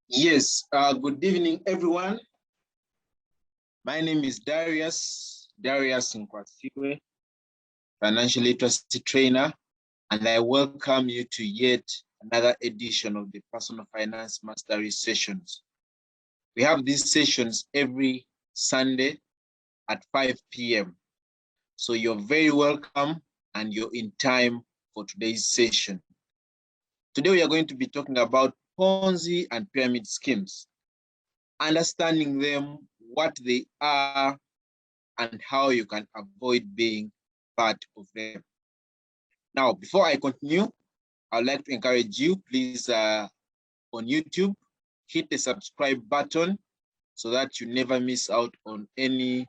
Yes, good evening, everyone. My name is Darius Nkwasiwe, financial literacy trainer, and I welcome you to yet another edition of the Personal Finance Mastery Sessions. We have these sessions every Sunday at 5 p.m. So you're very welcome and you're in time for today's session. Today we are going to be talking about Ponzi and pyramid schemes, understanding them, what they are, and how you can avoid being part of them. Now, before I continue, I'd like to encourage you, please, on YouTube, hit the subscribe button so that you never miss out on any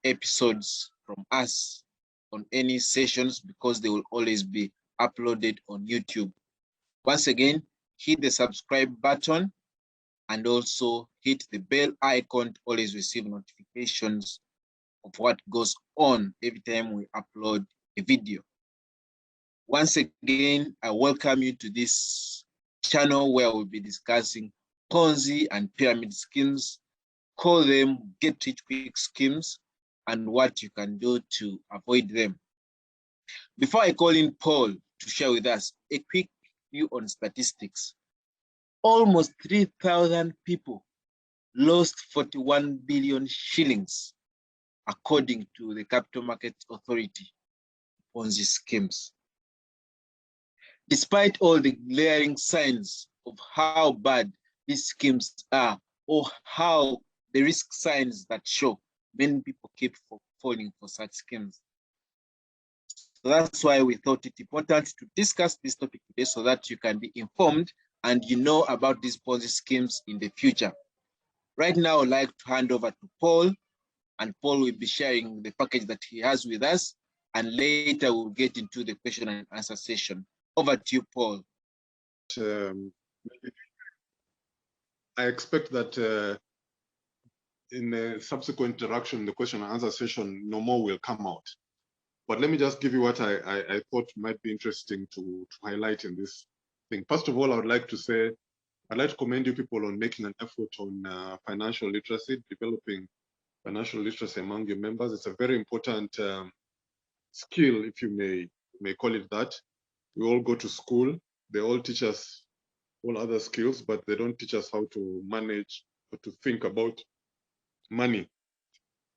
episodes from us, on any sessions, because they will always be uploaded on YouTube. Once again, hit the subscribe button and also hit the bell icon to always receive notifications of what goes on every time we upload a video. Once again, I welcome you to this channel where we'll be discussing Ponzi and pyramid schemes, call them get-rich-quick schemes, and what you can do to avoid them. Before I call in Paul to share with us a quick view on statistics, almost 3,000 people lost 41 billion shillings, according to the Capital Markets Authority, Ponzi schemes. Despite all the glaring signs of how bad these schemes are, or how the risk signs that show, many people keep falling for such schemes. So that's why we thought it important to discuss this topic today so that you can be informed and you know about these Ponzi schemes in the future. Right now, I'd like to hand over to Paul, and Paul will be sharing the package that he has with us, and later we'll get into the question and answer session. Over to you, Paul. I expect that in a subsequent interaction, the question and answer session, no more will come out. But let me just give you what I thought might be interesting to highlight in this thing. First of all, I would like to say, I'd like to commend you people on making an effort on financial literacy, developing financial literacy among your members. It's a very important skill, if you may call it that. We all go to school, they all teach us all other skills, but they don't teach us how to manage or to think about money.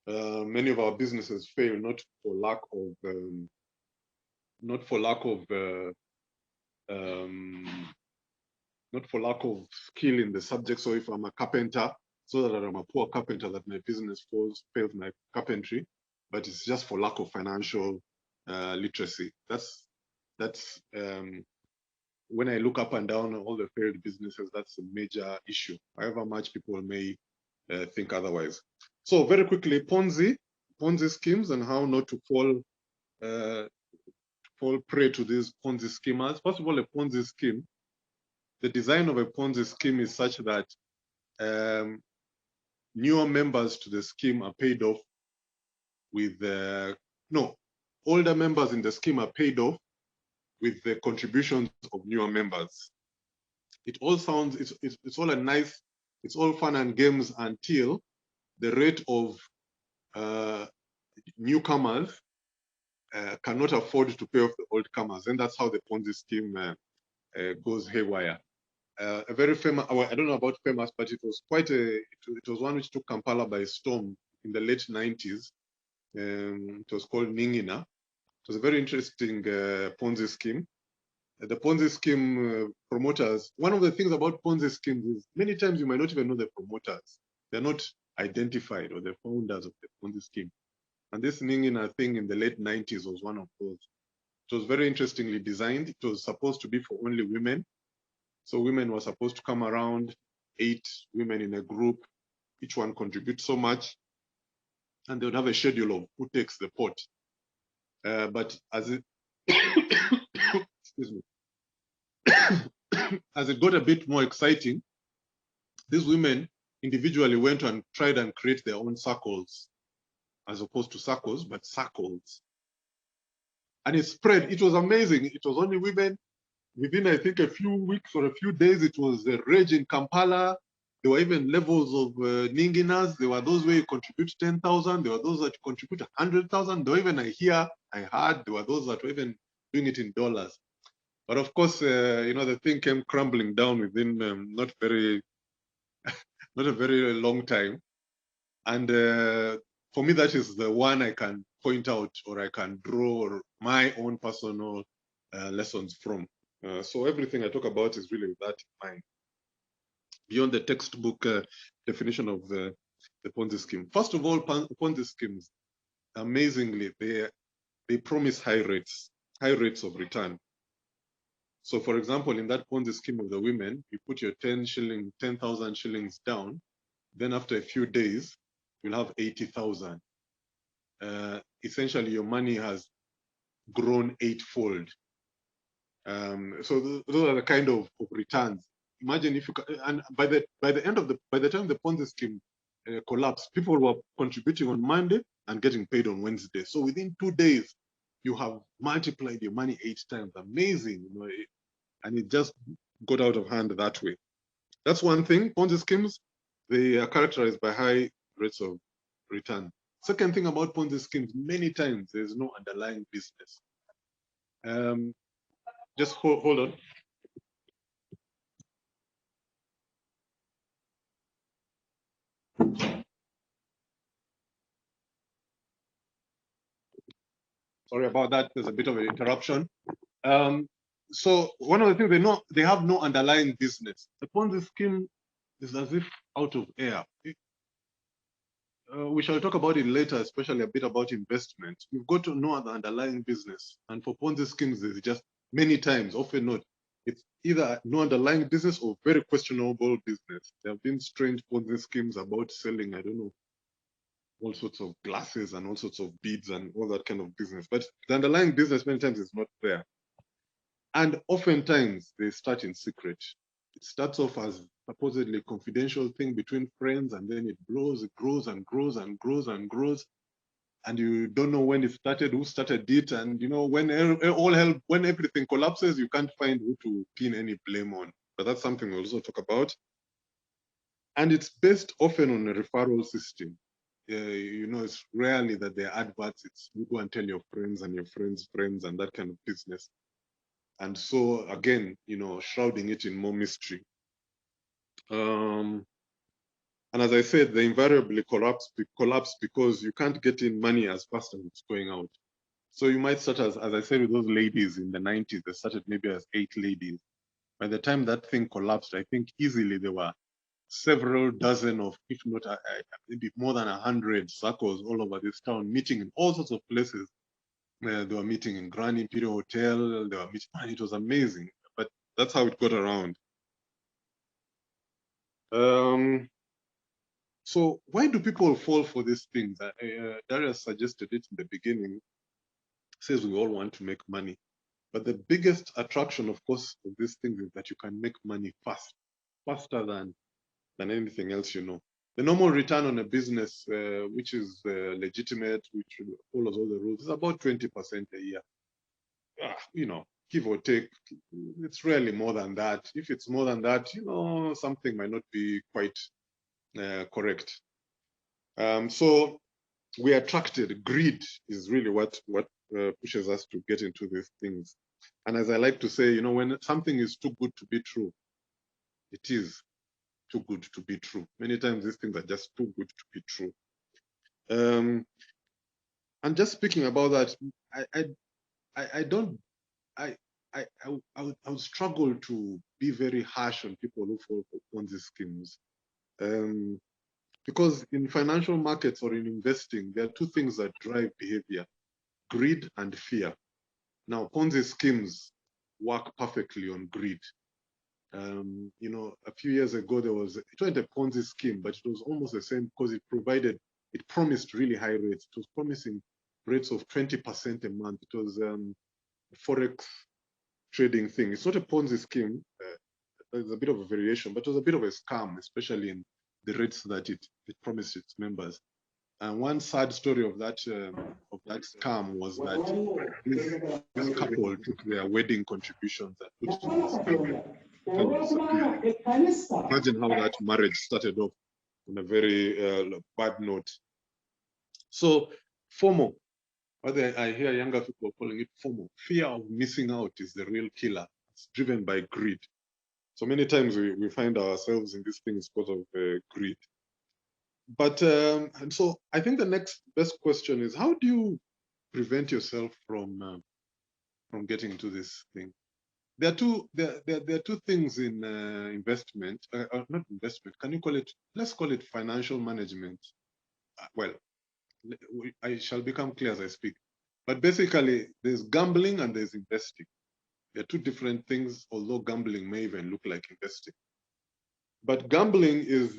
Many of our businesses fail not for lack of skill in the subject. So if I'm a carpenter, so that I'm a poor carpenter, that my business fails my carpentry, but it's just for lack of financial literacy. That's when I look up and down all the failed businesses, that's a major issue, however much people may think otherwise. So very quickly, Ponzi schemes and how not to fall prey to these Ponzi schemers. First of all, a Ponzi scheme, the design of a Ponzi scheme is such that newer members to the scheme are paid off with older members in the scheme are paid off with the contributions of newer members. It all sounds, it's all it's all fun and games until the rate of newcomers cannot afford to pay off the old comers, and that's how the Ponzi scheme goes haywire. A very famous, I don't know about famous, but it was it was one which took Kampala by storm in the late 90s. It was called Ningina. It was a very interesting Ponzi scheme. The Ponzi scheme promoters, one of the things about Ponzi schemes is many times you might not even know the promoters. They're not identified, or the founders of the Ponzi scheme. And this Ningina thing in the late 90s was one of those. It was very interestingly designed. It was supposed to be for only women. So women were supposed to come around, 8 women in a group, each one contributes so much, and they would have a schedule of who takes the pot. But as it excuse me, as it got a bit more exciting, these women individually went and tried and create their own circles, as opposed to circles, but circles. And it spread. It was amazing. It was only women. within, I think, a few weeks or a few days, it was a rage in Kampala. There were even levels of ninginas. There were those where you contribute 10,000. There were those that contribute 100,000. Though even I heard there were those that were even doing it in dollars. But of course, you know, the thing came crumbling down within not a very long time. And for me, that is the one I can point out, or I can draw my own personal lessons from. So everything I talk about is really with that in mind, beyond the textbook definition of the Ponzi scheme. First of all, Ponzi schemes, amazingly, they promise high rates of return. So for example, in that Ponzi scheme of the women, you put your 10,000 shillings down, then after a few days, you'll have 80,000. Essentially, your money has grown eightfold. So those are the kind of returns. Imagine if you and by the time the Ponzi scheme collapsed, people were contributing on Monday and getting paid on Wednesday. So within 2 days, you have multiplied your money 8 times. Amazing, you know, and it just got out of hand that way. That's one thing. Ponzi schemes, they are characterized by high rates of return. Second thing about Ponzi schemes, many times there's no underlying business. Just hold on. Sorry about that. There's a bit of an interruption. So one of the things they have no underlying business. The Ponzi scheme is as if out of air. We shall talk about it later, especially a bit about investment. You've got to know the underlying business. And for Ponzi schemes, there's just many times, often not, it's either no underlying business or very questionable business. There have been strange Ponzi schemes about selling, I don't know, all sorts of glasses and all sorts of beads and all that kind of business. But the underlying business many times is not there. And oftentimes they start in secret. It starts off as supposedly a confidential thing between friends, and then it grows and grows and grows and grows. And you don't know when it started, who started it. And you know, when when everything collapses, you can't find who to pin any blame on. But that's something we'll also talk about. And it's based often on a referral system. You know, it's rarely that they're adverts. It's you go and tell your friends and your friends' friends and that kind of business. And so again, you know, shrouding it in more mystery. And as I said, they invariably collapse because you can't get in money as fast as it's going out. So you might start as I said, with those ladies in the 90s, they started maybe as 8 ladies. By the time that thing collapsed, I think easily there were several dozen of, if not maybe more than 100 circles all over this town, meeting in all sorts of places. They were meeting in Grand Imperial Hotel. They were meeting, and it was amazing. But that's how it got around. So why do people fall for these things? Darius suggested it in the beginning. Says we all want to make money, but the biggest attraction, of course, of these things is that you can make money faster than anything else. You know, the normal return on a business, which is legitimate, which follows all the rules, is about 20% a year. You know, give or take, it's rarely more than that. If it's more than that, you know, something might not be quite correct. So we are attracted. Greed is really what pushes us to get into these things. And as I like to say, you know, when something is too good to be true, it is too good to be true. Many times these things are just too good to be true. And just speaking about that, I would struggle to be very harsh on people who fall on these schemes. Because in financial markets or in investing, there are 2 things that drive behavior: greed and fear. Now, Ponzi schemes work perfectly on greed. You know, a few years ago, it wasn't a Ponzi scheme, but it was almost the same because it promised really high rates. It was promising rates of 20% a month. It was a Forex trading thing. It's not a Ponzi scheme. There's a bit of a variation, but it was a bit of a scam, especially in the rates that it promised its members. And one sad story of that scam was that this couple took their wedding contributions and put it in the scam. Imagine how that marriage started off on a very bad note. So FOMO, whether I hear younger people calling it FOMO, fear of missing out, is the real killer. It's driven by greed. So many times we find ourselves in these things because of greed. But and so I think the next best question is, how do you prevent yourself from getting into this thing? There are two things in investment, not investment. Can you call it? Let's call it financial management. Well, I shall become clear as I speak. But basically, there's gambling and there's investing. They're two different things, although gambling may even look like investing. But gambling is,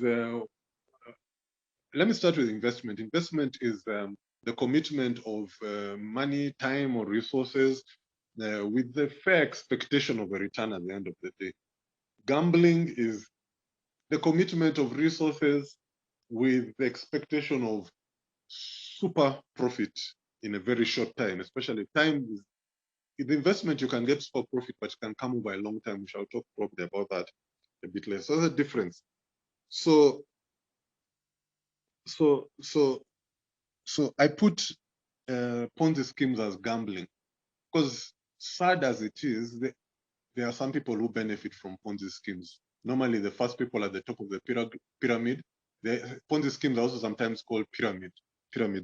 let me start with investment. Investment is the commitment of money, time, or resources with the fair expectation of a return at the end of the day. Gambling is the commitment of resources with the expectation of super profit in a very short time, especially time is, in the investment you can get super profit, but it can come over a long time. We shall talk probably about that a bit later. So there's a difference. So I put Ponzi schemes as gambling, because sad as it is, there are some people who benefit from Ponzi schemes. Normally, the first people at the top of the pyramid. The Ponzi schemes are also sometimes called pyramid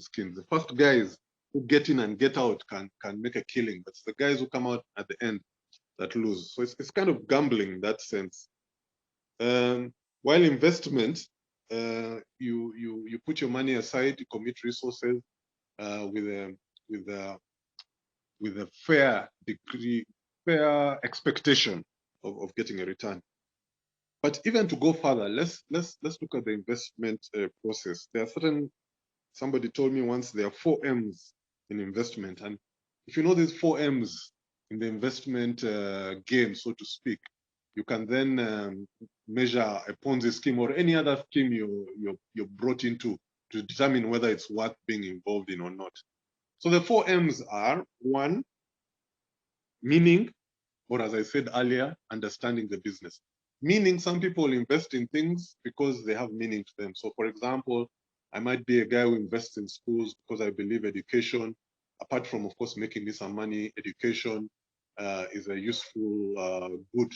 schemes. The first guys who get in and get out can make a killing, but it's the guys who come out at the end that lose. So it's kind of gambling in that sense. While investment, you put your money aside, you commit resources with a fair degree, fair expectation of getting a return. But even to go further, let's look at the investment process. There are certain, somebody told me once, there are 4 M's in investment. And if you know these 4 M's in the investment game, so to speak, you can then measure a Ponzi scheme or any other scheme you're brought into to determine whether it's worth being involved in or not. So the 4 M's are: 1, meaning, or as I said earlier, understanding the business. Meaning, some people invest in things because they have meaning to them. So for example, I might be a guy who invests in schools because I believe education, apart from, of course, making me some money, education is a useful good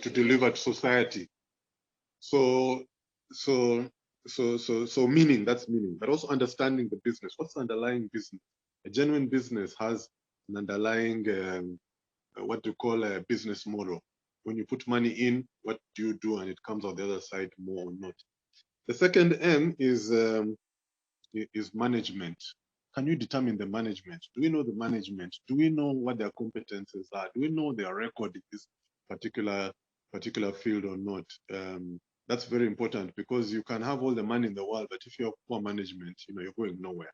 to deliver to society. So meaning, that's meaning, but also understanding the business. What's the underlying business? A genuine business has an underlying, what do you call a business model? When you put money in, what do you do and it comes out the other side more or not? The second M is management. Can you determine the management? Do we know the management? Do we know what their competences are? Do we know their record in this particular field or not? That's very important, because you can have all the money in the world, but if you have poor management, you're going nowhere.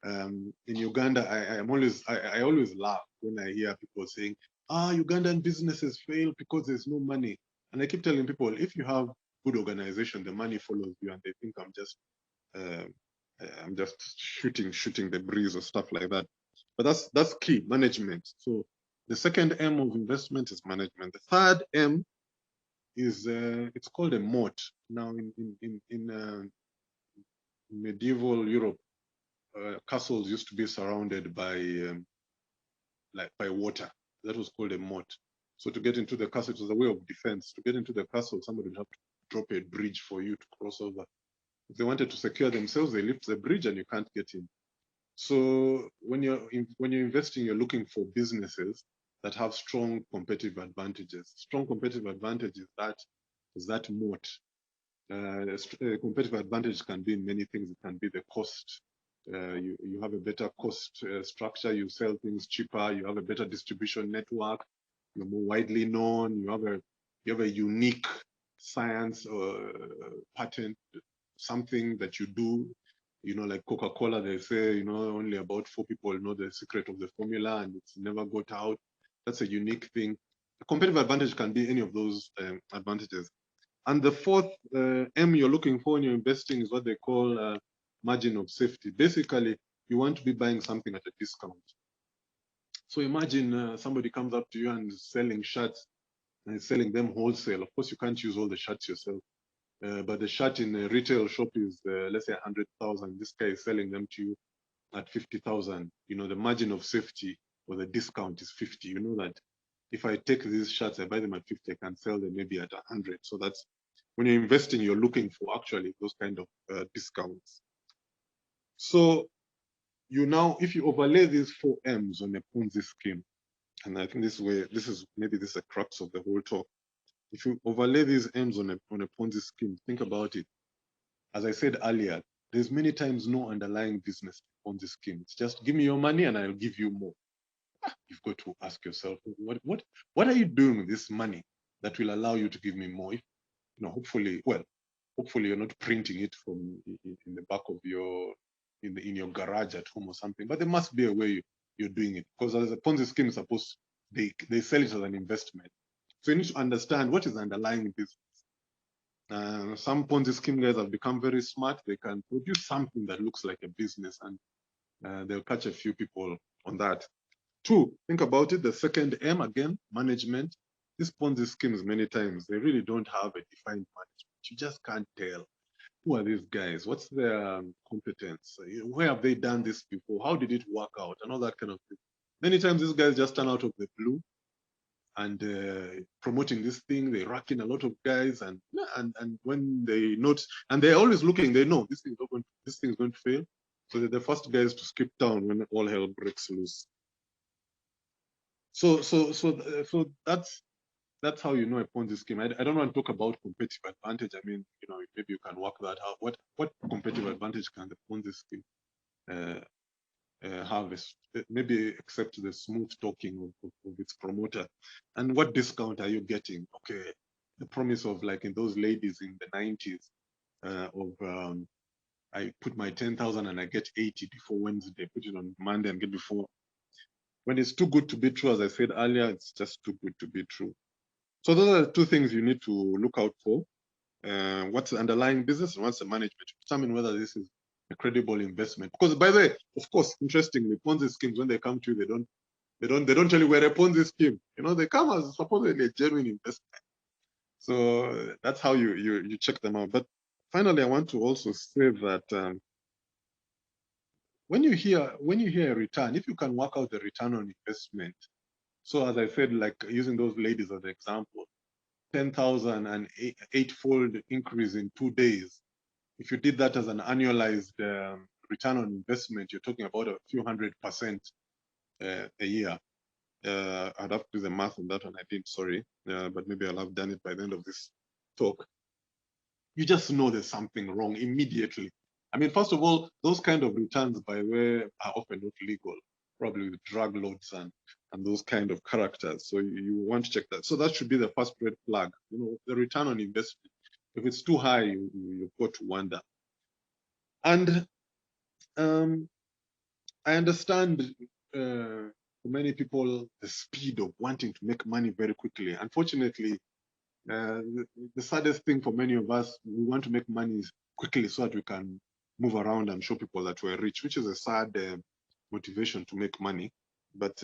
In Uganda, I always laugh when I hear people saying, Ugandan businesses fail because there's no money. And I keep telling people, if you have good organization, the money follows you, and they think I'm just shooting the breeze or stuff like that. But that's key, management. So the second M of investment is management. The third M is it's called a moat. Now in medieval Europe, castles used to be surrounded by water. That was called a moat. So to get into the castle, it was a way of defense. To get into the castle, somebody would have to drop a bridge for you to cross over. If they wanted to secure themselves, they lift the bridge and you can't get in. So when you're investing, you're looking for businesses that have strong competitive advantages. Strong competitive advantage is that moat. A competitive advantage can be in many things. It can be the cost. You have a better cost structure. You sell things cheaper. You have a better distribution network. You're more widely known. You have a unique science or patent, something that you do. Like Coca-Cola, they say, only about 4 people know the secret of the formula, and it's never got out. That's a unique thing. A competitive advantage can be any of those advantages. And the fourth M you're looking for when you're investing is what they call margin of safety. Basically, you want to be buying something at a discount. So imagine somebody comes up to you and is selling shirts and is selling them wholesale. Of course, you can't use all the shirts yourself. But the shirt in a retail shop is, let's say, 100,000. This guy is selling them to you at 50,000. You know, the margin of safety or the discount is 50. You know that if I take these shirts, I buy them at 50, I can sell them maybe at 100. So that's when you're investing, you're looking for actually those kind of discounts. So you now, if you overlay these 4 M's on a Ponzi scheme, and I think this is maybe this is the crux of the whole talk. If you overlay these M's on a Ponzi scheme, think about it. As I said earlier, there's many times no underlying business on the scheme. It's just give me your money and I'll give you more. You've got to ask yourself, what are you doing with this money that will allow you to give me more? Hopefully you're not printing it from in the back of your in your garage at home or something. But there must be a way you're doing it, because as a Ponzi scheme, suppose they sell it as an investment. So you need to understand what is the underlying business. Some Ponzi scheme guys have become very smart. They can produce something that looks like a business, and they'll catch a few people on that. 2, think about it. The second M, again, management. These Ponzi schemes, many times, they really don't have a defined management. You just can't tell. Who are these guys? What's their competence? Where have they done this before? How did it work out? And all that kind of thing. Many times these guys just turn out of the blue and promoting this thing. They rack in a lot of guys, and when they note, and they're always looking, they know this thing is going to fail. So they're the first guys to skip town when all hell breaks loose. So that's how you know a Ponzi scheme. I don't want to talk about competitive advantage. I mean, maybe you can work that out. What competitive advantage can the Ponzi scheme have? Maybe except the smooth talking of its promoter. And what discount are you getting? Okay, the promise of, like in those ladies in the 90s, I put my 10,000 and I get 80 before Wednesday. Put it on Monday and get before. When it's too good to be true, as I said earlier, it's just too good to be true. So those are the 2 things you need to look out for. What's the underlying business and what's the management? Determine whether this is a credible investment. Because, by the way, of course, interestingly, Ponzi schemes, when they come to you, they don't tell you we're a Ponzi scheme. They come as supposedly a genuine investment. So that's how you check them out. But finally, I want to also say that when you hear a return, if you can work out the return on investment. So as I said, like using those ladies as an example, 10,000 and 8-fold increase in 2 days. If you did that as an annualized return on investment, you're talking about a few 100% a year. I'd have to do the math on that one. I didn't, sorry, but maybe I'll have done it by the end of this talk. You just know there's something wrong immediately. I mean, first of all, those kind of returns, by the way, are often not legal, probably with drug lords and those kind of characters. So you want to check that. So that should be the first red flag. The return on investment. If it's too high, you've got to wonder. And I understand for many people the speed of wanting to make money very quickly. Unfortunately, the saddest thing for many of us, we want to make money quickly so that we can move around and show people that we're rich, which is a sad motivation to make money. But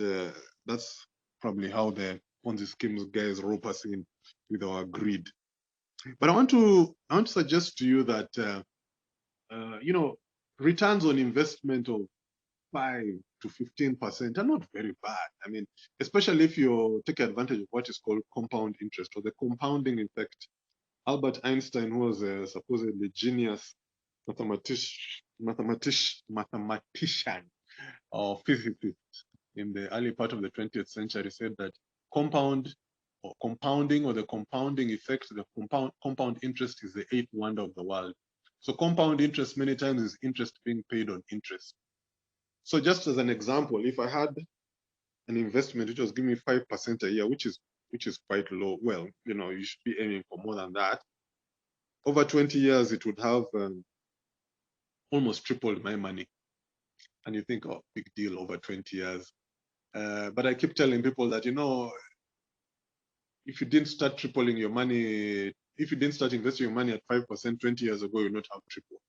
that's probably how the Ponzi schemes guys rope us in with our greed. But I want to suggest to you that returns on investment of 5 to 15% are not very bad. I mean, especially if you take advantage of what is called compound interest or the compounding effect. Albert Einstein, who was a supposedly genius mathematician or physicist in the early part of the 20th century, said that compounding or the compounding effect, the compound interest is the 8th wonder of the world. So compound interest many times is interest being paid on interest. So just as an example, if I had an investment which was giving me 5% a year, which is quite low, well, you should be aiming for more than that. Over 20 years, it would have almost tripled my money. And you think, oh, big deal over 20 years. But I keep telling people that, if you didn't start tripling your money, if you didn't start investing your money at 5% 20 years ago, you'll not have triple.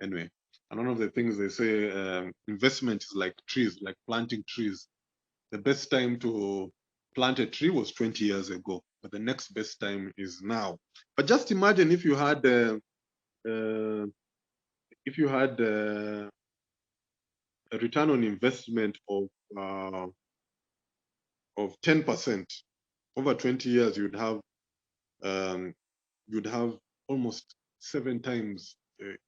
Anyway, And one of the things they say, investment is like trees, like planting trees. The best time to plant a tree was 20 years ago, but the next best time is now. But just imagine if you had a return on investment of 10% over 20 years, you'd have almost 7 times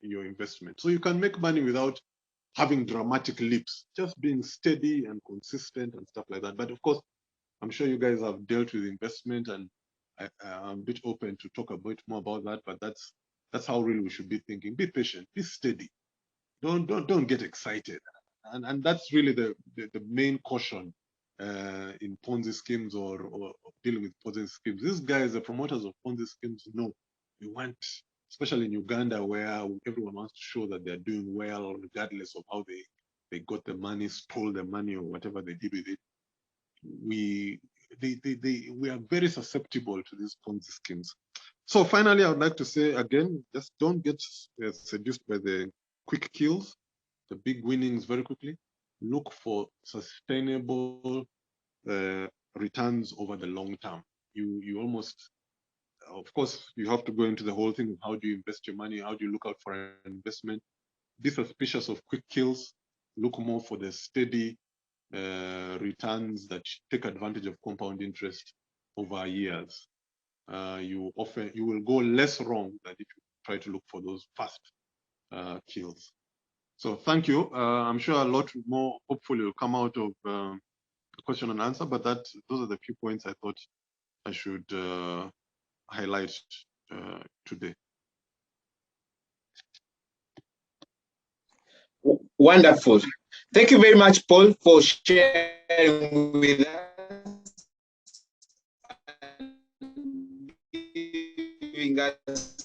your investment. So you can make money without having dramatic leaps, just being steady and consistent and stuff like that. But of course, I'm sure you guys have dealt with investment, and I'm a bit open to talk a bit more about that. But that's how really we should be thinking. Be patient, be steady. Don't get excited, and that's really the main caution in Ponzi schemes or dealing with Ponzi schemes. These guys, the promoters of Ponzi schemes, know we want, especially in Uganda, where everyone wants to show that they're doing well, regardless of how they got the money, stole the money, or whatever they did with it. We are very susceptible to these Ponzi schemes. So finally, I would like to say again, just don't get seduced by the quick kills, the big winnings very quickly. Look for sustainable returns over the long term. You almost, of course, you have to go into the whole thing. How do you invest your money? How do you look out for an investment? Be suspicious of quick kills. Look more for the steady returns that take advantage of compound interest over years. You will go less wrong than if you try to look for those fast kills. So thank you. I'm sure a lot more hopefully will come out of the question and answer, but those are the few points I thought I should highlight today. Wonderful. Thank you very much, Paul, for sharing with us and giving us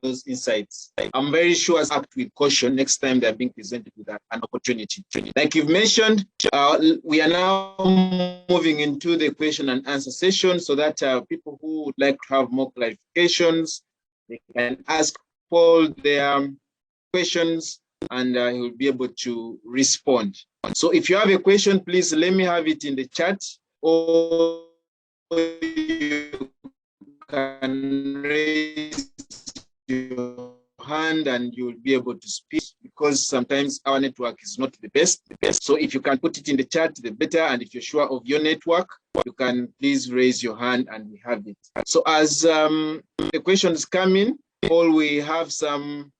those insights. I'm very sure as act with caution next time they're being presented with an opportunity. Like you've mentioned, we are now moving into the question and answer session so that people who would like to have more clarifications, they can ask Paul their questions and he will be able to respond. So if you have a question, please let me have it in the chat, or you can raise your hand and you'll be able to speak, because sometimes our network is not the best. So if you can put it in the chat, the better. And if you're sure of your network, you can please raise your hand and we have it. So as the questions come in, Paul, we have some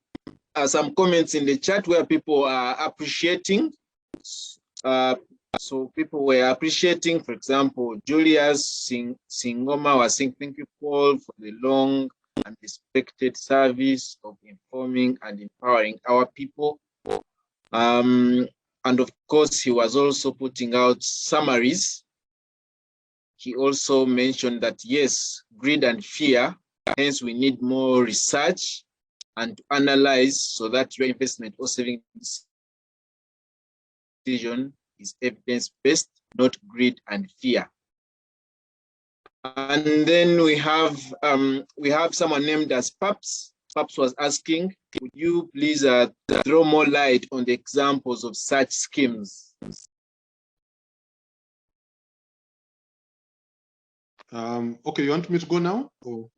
comments in the chat where people are appreciating. So people were appreciating, for example, Julius Singoma was saying, thank you, Paul, for the long and respected service of informing and empowering our people. And of course, he was also putting out summaries. He also mentioned that, yes, greed and fear, hence we need more research and to analyze so that your investment or saving decision is evidence-based, not greed and fear. And then we have someone named as Paps. Paps was asking, would you please throw more light on the examples of such schemes? Okay, you want me to go now? Or?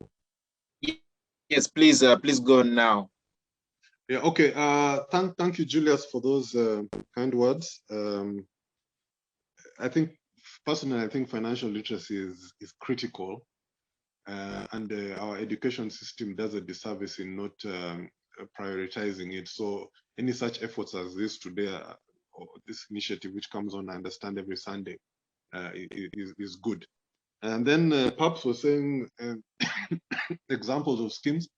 Yes, please, please go now. Yeah, okay. Thank you, Julius, for those kind words. I think personally, I think financial literacy is critical, and our education system does a disservice in not prioritizing it. So any such efforts as this today, or this initiative which comes on, I understand, every Sunday, is good. And then Pops was saying examples of schemes.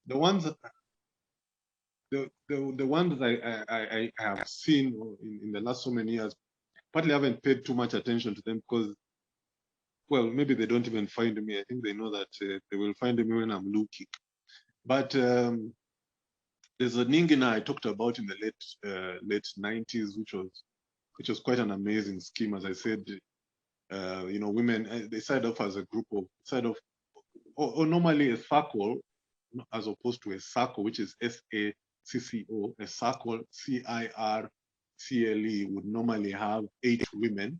The ones I have seen in the last so many years, partly haven't paid too much attention to them because, well, maybe they don't even find me. I think they know that they will find me when I'm looking. But there's a Ningina I talked about in the late 90s, which was quite an amazing scheme. As I said, you know, women, they started off as a group of, or normally a circle, as opposed to a circle, which is SA CCO, a circle, CIRCLE, would normally have 8 women.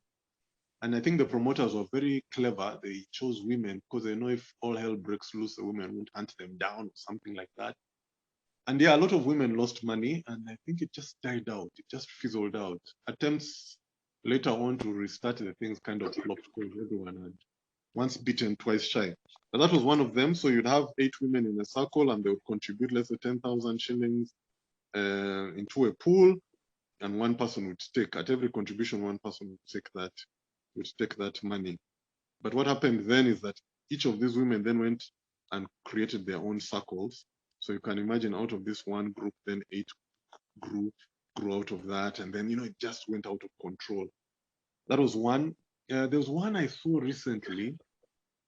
And I think the promoters were very clever. They chose women because they know if all hell breaks loose, the women won't hunt them down or something like that. And yeah, a lot of women lost money, and I think it just died out. It just fizzled out. Attempts later on to restart the things kind of flopped because everyone had once bitten, twice shy. But that was one of them. So you'd have 8 women in a circle, and they would contribute, let's say, 10,000 shillings into a pool, and one person would take, at every contribution, one person would take that money. But what happened then is that each of these women then went and created their own circles. So you can imagine out of this one group, then 8 grew out of that. And then, it just went out of control. That was one. There was one I saw recently.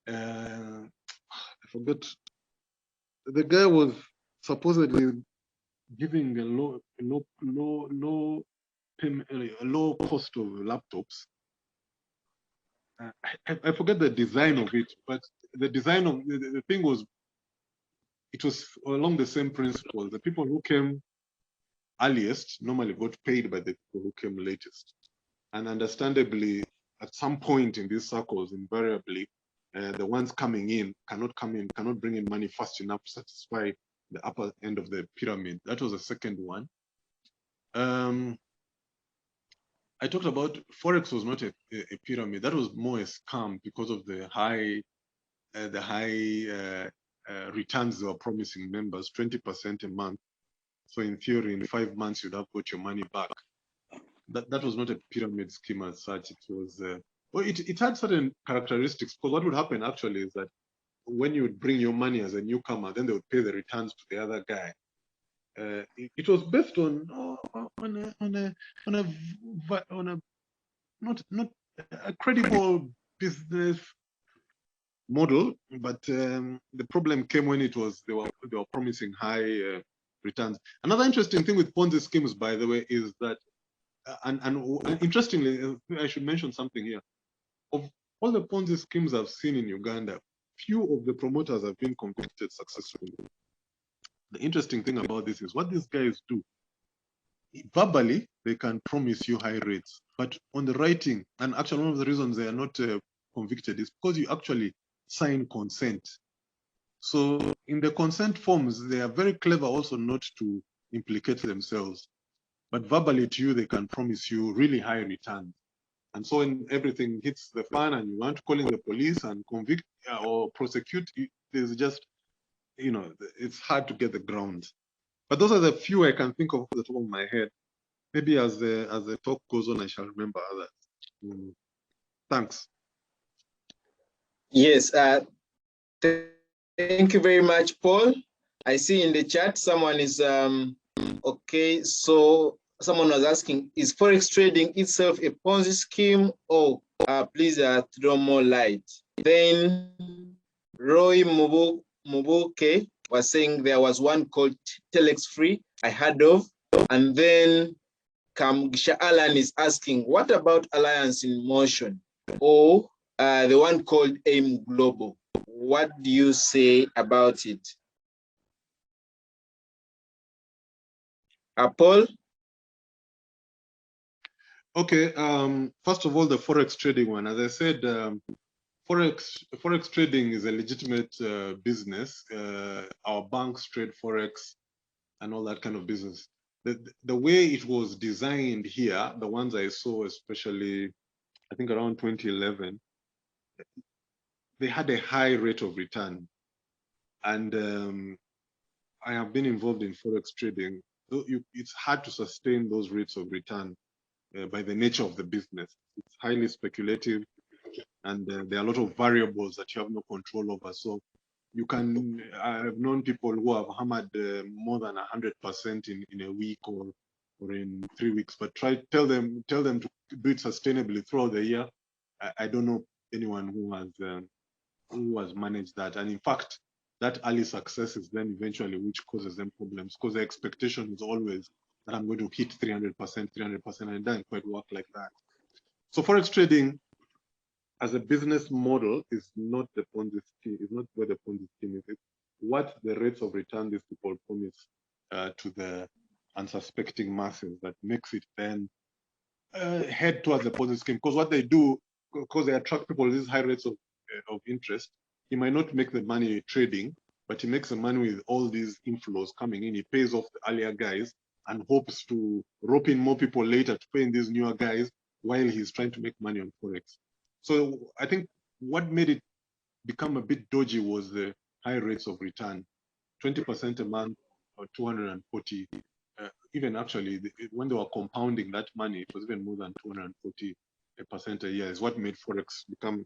I forgot. The guy was supposedly giving a low cost of laptops. I forget the design of it, but the design of the thing was, it was along the same principle. The people who came earliest normally got paid by the people who came latest. And understandably, at some point in these circles, invariably, the ones coming in, cannot bring in money fast enough to satisfy the upper end of the pyramid. That was the second one. I talked about Forex was not a pyramid. That was more a scam because of the high returns they were promising members, 20% a month. So in theory, in 5 months, you'd have got your money back. That was not a pyramid scheme as such. It was, well, it had certain characteristics, because what would happen actually is that when you would bring your money as a newcomer, then they would pay the returns to the other guy. It was based on not a credible business model, but the problem came when they were promising high returns. Another interesting thing with Ponzi schemes, by the way, is that and interestingly, I should mention something here. Of all the Ponzi schemes I've seen in Uganda, few of the promoters have been convicted successfully. The interesting thing about this is what these guys do. Verbally, they can promise you high rates, but on the writing, and actually one of the reasons they are not convicted is because you actually sign consent. So in the consent forms, they are very clever also not to implicate themselves. But verbally to you, they can promise you really high returns. And so when everything hits the fan and you want to call in the police and convict or prosecute, there's just, it's hard to get the grounds. But those are the few I can think of off the top of my head. Maybe as the talk goes on, I shall remember others. Thanks. Yes, thank you very much, Paul. I see in the chat someone is okay. So someone was asking, is Forex trading itself a Ponzi scheme? Oh, please throw more light. Then Roy Mubuke was saying there was one called Telex Free I heard of. And then Kamgisha Alan is asking, what about Alliance in Motion? Or the one called AIM Global? What do you say about it? Paul? Okay, first of all, the Forex trading one. As I said, Forex trading is a legitimate business. Our banks trade Forex and all that kind of business. The way it was designed here, the ones I saw, especially, I think around 2011, they had a high rate of return. And I have been involved in Forex trading. It's hard to sustain those rates of return by the nature of the business. It's highly speculative, and there are a lot of variables that you have no control over. So I have known people who have hammered more than 100% in a week or in 3 weeks, but tell them to do it sustainably throughout the year. I don't know anyone who has managed that. And in fact, that early success is then eventually which causes them problems, because the expectation is always that I'm going to hit 300%, and it doesn't quite work like that. So Forex trading as a business model is not the Ponzi scheme, is not where the Ponzi scheme is. It's what the rates of return these people promise to the unsuspecting masses that makes it then head towards the Ponzi scheme. Because what they do, because they attract people with these high rates of interest, he might not make the money trading, but he makes the money with all these inflows coming in. He pays off the earlier guys and hopes to rope in more people later to pay in these newer guys while he's trying to make money on Forex. So I think what made it become a bit dodgy was the high rates of return, 20% a month or 240. Even actually, when they were compounding that money, it was even more than 240% a year is what made Forex become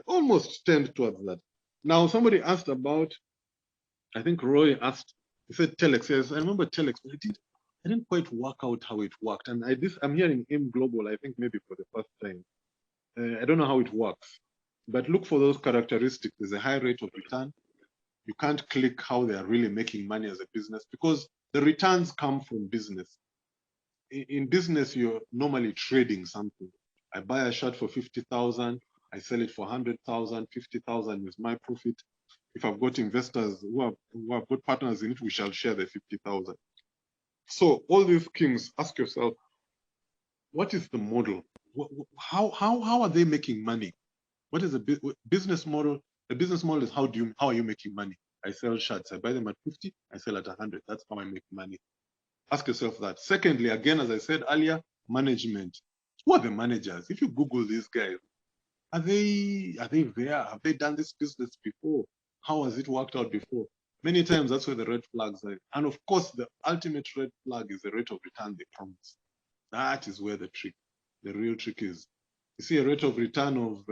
almost tend towards that. Now, somebody asked about, I think Roy asked, he said Telex. Yes, I remember Telex, but I didn't quite work out how it worked. And I'm hearing AIM Global, I think maybe for the first time. I don't know how it works, but look for those characteristics. There's a high rate of return. You can't click how they are really making money as a business because the returns come from business. In business, you're normally trading something. I buy a shirt for 50,000, I sell it for 100,000, 50,000 is my profit. If I've got investors who have got partners in it, we shall share the 50,000. So all these schemes, ask yourself, what is the model? How are they making money? What is the business model? The business model is how are you making money? I sell shirts, I buy them at 50, I sell at 100. That's how I make money. Ask yourself that. Secondly, again, as I said earlier, management. Who are the managers? If you Google these guys, are they there? Have they done this business before? How has it worked out before? Many times that's where the red flags are. And of course, the ultimate red flag is the rate of return they promise. That is where the real trick is. You see a rate of return of,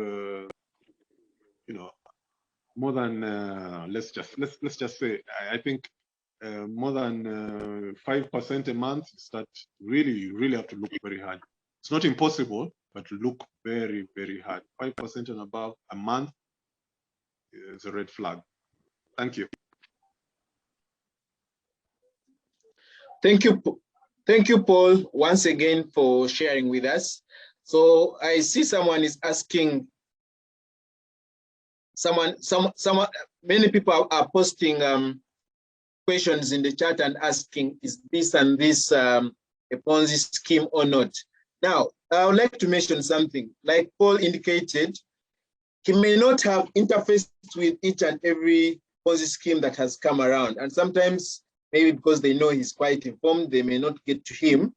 more than let's just say, I think more than 5% a month. You start you really have to look very hard. It's not impossible, but look very, very hard. 5% and above a month is a red flag. Thank you. Thank you, Paul, once again for sharing with us. So I see someone is asking. Many people are posting questions in the chat and asking, is this and this a Ponzi scheme or not? Now, I would like to mention something. Like Paul indicated, he may not have interfaced with each and every Ponzi scheme that has come around. And sometimes, maybe because they know he's quite informed, they may not get to him.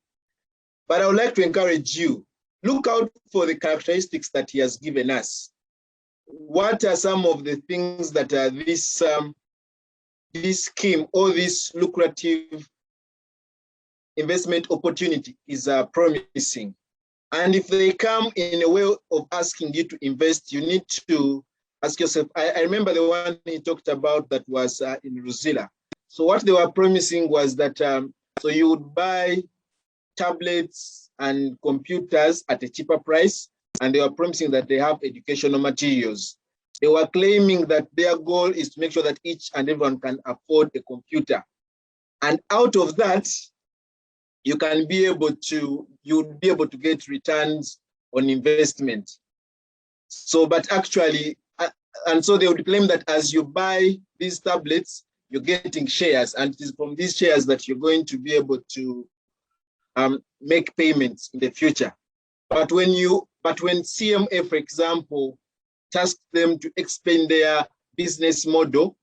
But I would like to encourage you, look out for the characteristics that he has given us. What are some of the things that this scheme or this lucrative investment opportunity is promising? And if they come in a way of asking you to invest, you need to ask yourself. I remember the one he talked about that was in Ruzilla. So what they were promising was that so you would buy tablets and computers at a cheaper price, and they were promising that they have educational materials. They were claiming that their goal is to make sure that each and everyone can afford a computer. And out of that, you would be able to get returns on investment. So, but actually, and so they would claim that as you buy these tablets, you're getting shares, and it is from these shares that you're going to be able to make payments in the future. But when CMA, for example, tasked them to explain their business model,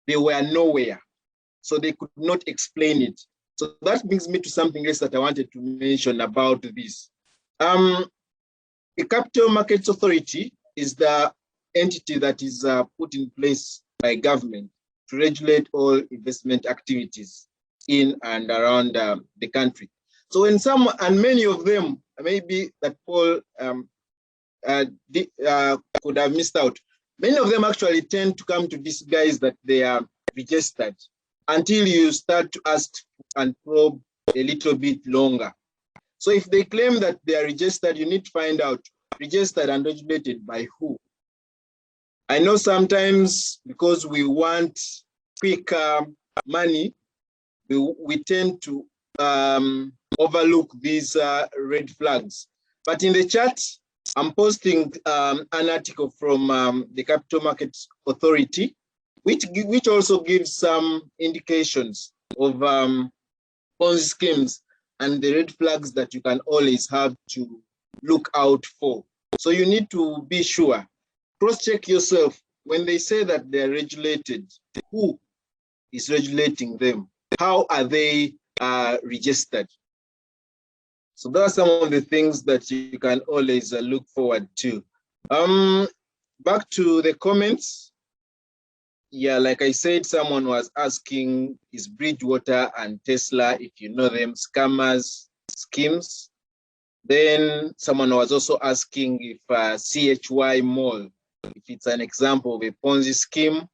they were nowhere. So they could not explain it. So that brings me to something else that I wanted to mention about this. The Capital Markets Authority is the entity that is put in place by government to regulate all investment activities in and around the country. So when and many of them, maybe that Paul could have missed out, many of them actually tend to come to these guys that they are registered until you start to ask and probe a little bit longer. So if they claim that they are registered, you need to find out registered and regulated by who. I know sometimes because we want quick money, we tend to overlook these red flags. But in the chat, I'm posting an article from the Capital Markets Authority, which also gives some indications of Ponzi schemes and the red flags that you can always have to look out for. So you need to be sure, cross-check yourself. When they say that they're regulated, who is regulating them? How are they registered? So those are some of the things that you can always look forward to. Back to the comments. Yeah, like I said, someone was asking, is Bridgewater and Tesla, if you know them, scammers, schemes? Then someone was also asking if CHY Mall, if it's an example of a Ponzi scheme.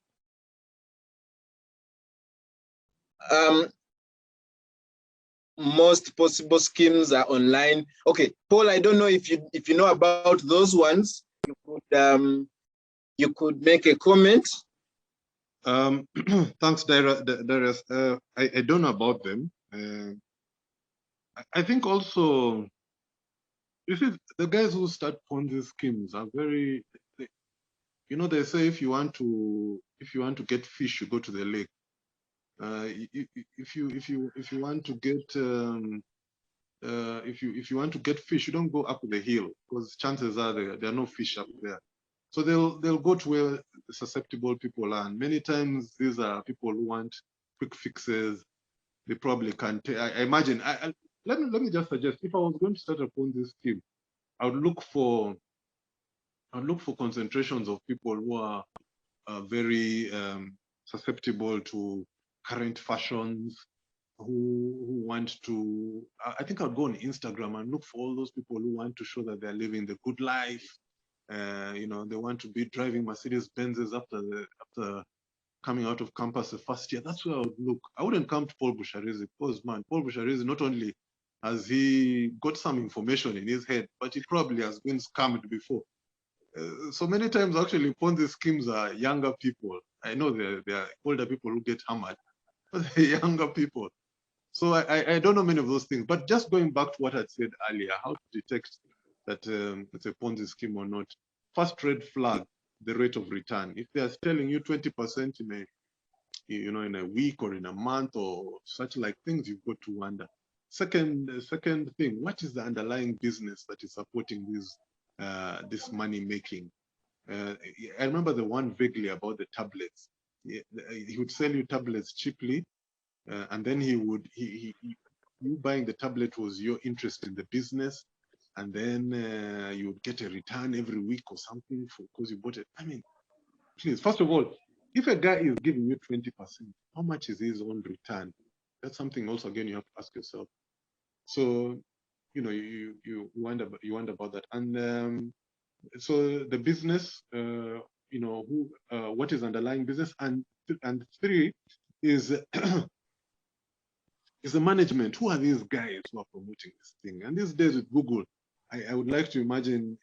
Most possible schemes are online. Okay, Paul, I don't know if you know about those ones. You could make a comment. Thanks, Darius. I don't know about them. I think also, you see, the guys who start Ponzi schemes are very, you know, they say if you want to get fish, you go to the lake. If you want to get if you want to get fish, you don't go up the hill, because chances are there are no fish up there. So they'll go to where susceptible people are. And many times these are people who want quick fixes. They probably can't. I imagine. Let me just suggest, if I was going to start a Ponzi scheme, I would look for concentrations of people who are very susceptible to current fashions, who want to. I think I'll go on Instagram and look for all those people who want to show that they're living the good life. You know, they want to be driving Mercedes Benzes after coming out of campus the first year. That's where I would look. I wouldn't come to Paul Busharizi, because man, Paul Busharizi, not only has he got some information in his head, but he probably has been scammed before. So many times, actually, Ponzi schemes are younger people. I know there are older people who get hammered, but they're younger people. So I don't know many of those things. But just going back to what I said earlier, how to detect that it's a Ponzi scheme or not. First red flag, the rate of return. If they are telling you 20% in a week or in a month or such like things, you've got to wonder. Second thing, what is the underlying business that is supporting this money making? I remember the one vaguely about the tablets. He would sell you tablets cheaply, and then you buying the tablet was your interest in the business, and then you would get a return every week or something because you bought it. I mean, please, first of all, if a guy is giving you 20%, how much is his own return? That's something also, again, you have to ask yourself. So, you know, you wonder about that. And so the business, you know, what is underlying business, and three is is the management. Who are these guys who are promoting this thing? And these days with Google, I would like to imagine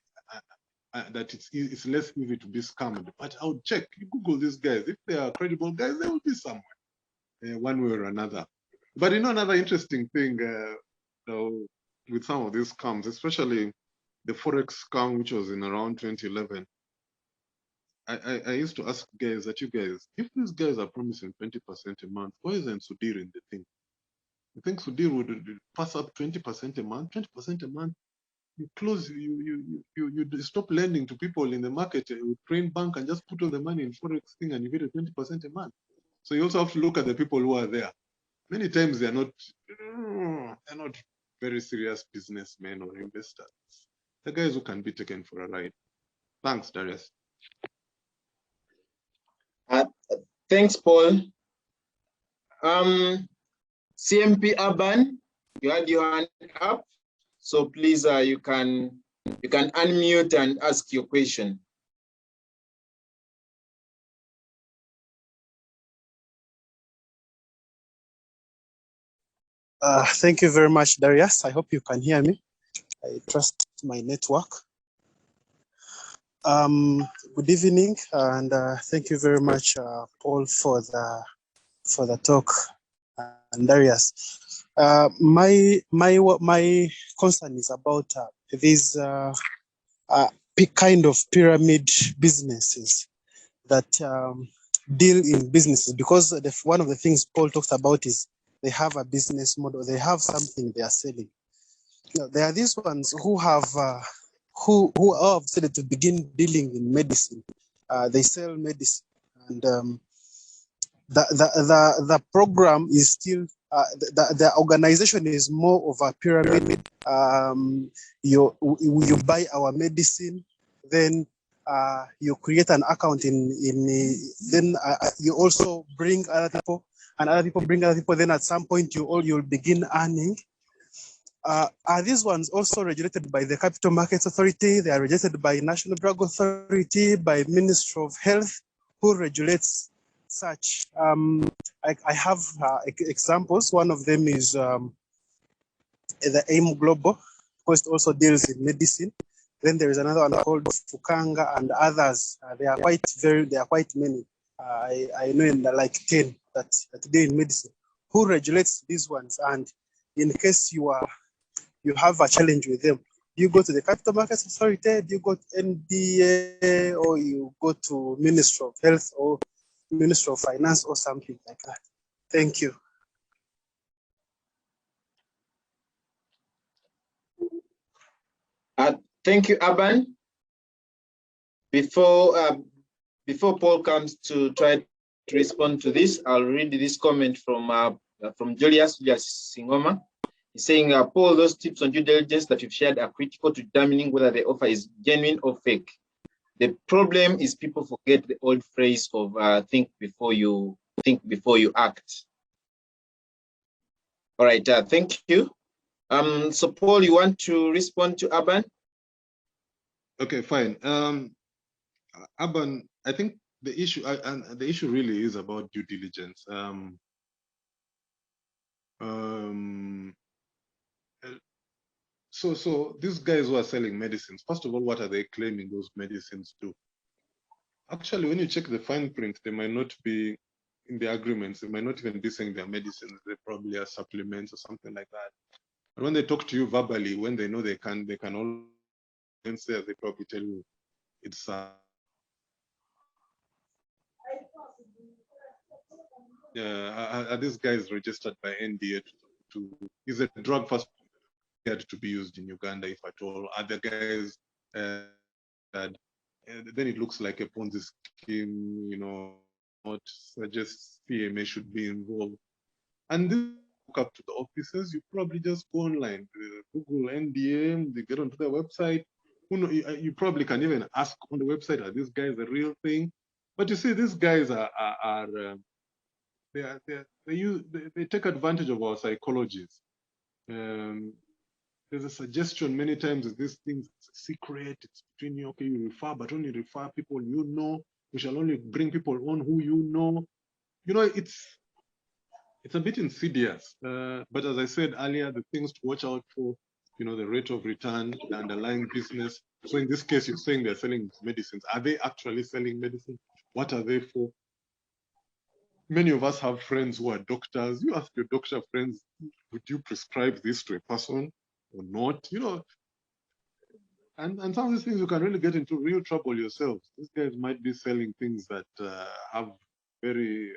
that it's less easy to be scammed. But I would check. You Google these guys. If they are credible guys, they will be somewhere, one way or another. But you know, another interesting thing with some of these scams, especially the Forex scam, which was in around 2011, I used to ask guys that, you guys, if these guys are promising 20% a month, why isn't Sudhir in the thing? I think Sudhir would pass up 20% a month. 20% a month, you close, you stop lending to people in the market with Train Bank and just put all the money in Forex thing, and you get a 20% a month. So you also have to look at the people who are there. Many times they're not very serious businessmen or investors. The guys who can be taken for a ride. Thanks, Darius. Thanks, Paul. CMP Urban, you had your hand up, so please you can unmute and ask your question. Thank you very much, Darius. I hope you can hear me. I trust my network. Good evening, and thank you very much, Paul, for the talk, and Darius. My concern is about these kind of pyramid businesses that deal in businesses, because one of the things Paul talked about is they have a business model, they have something they are selling. There are these ones who have who have decided to begin dealing in medicine. They sell medicine, and the program is still the organization is more of a pyramid. You buy our medicine, then you create an account then you also bring other people, and other people bring other people. Then at some point you'll begin earning. Are these ones also regulated by the Capital Markets Authority? They are regulated by National Drug Authority, by Ministry of Health, who regulates such. I have examples. One of them is the AIM Global, because it also deals in medicine. Then there is another one called Fukanga and others. They are quite many. I know in like 10 that deal in medicine. Who regulates these ones? And in case you have a challenge with them, do you go to the Capital Markets Authority, do you go to NDA, or you go to Ministry of Health or Ministry of Finance or something like that? Thank you. Thank you, Aban. Before Paul comes to try to respond to this, I'll read this comment from Julius Singoma. He's saying, Paul, those tips on due diligence that you've shared are critical to determining whether the offer is genuine or fake. The problem is people forget the old phrase of think before you act. All right, thank you. So Paul, you want to respond to Aban? Okay, fine. Aban, I think the issue really is about due diligence. So these guys who are selling medicines, first of all, what are they claiming those medicines do? Actually, when you check the fine print, they might not be in the agreements. They might not even be saying they're medicines. They probably are supplements or something like that. And when they talk to you verbally, when they know they can all say, they probably tell you it's are these guys registered by NDA is a drug first to be used in Uganda, if at all? Are the guys then it looks like a Ponzi scheme, you know, not suggest CMA should be involved. And this look up to the offices, you probably just go online, Google NDA, they get onto their website. You probably can even ask on the website, are these guys a real thing? But you see, these guys they take advantage of our psychologies. There's a suggestion many times that this thing's secret, it's between you, okay, you refer, but only refer people you know. We shall only bring people on who you know. You know, it's a bit insidious. But as I said earlier, the things to watch out for, you know, the rate of return, the underlying business. So in this case, you're saying they're selling medicines. Are they actually selling medicine? What are they for? Many of us have friends who are doctors. You ask your doctor friends, would you prescribe this to a person or not? You know, and some of these things you can really get into real trouble yourself. These guys might be selling things that have very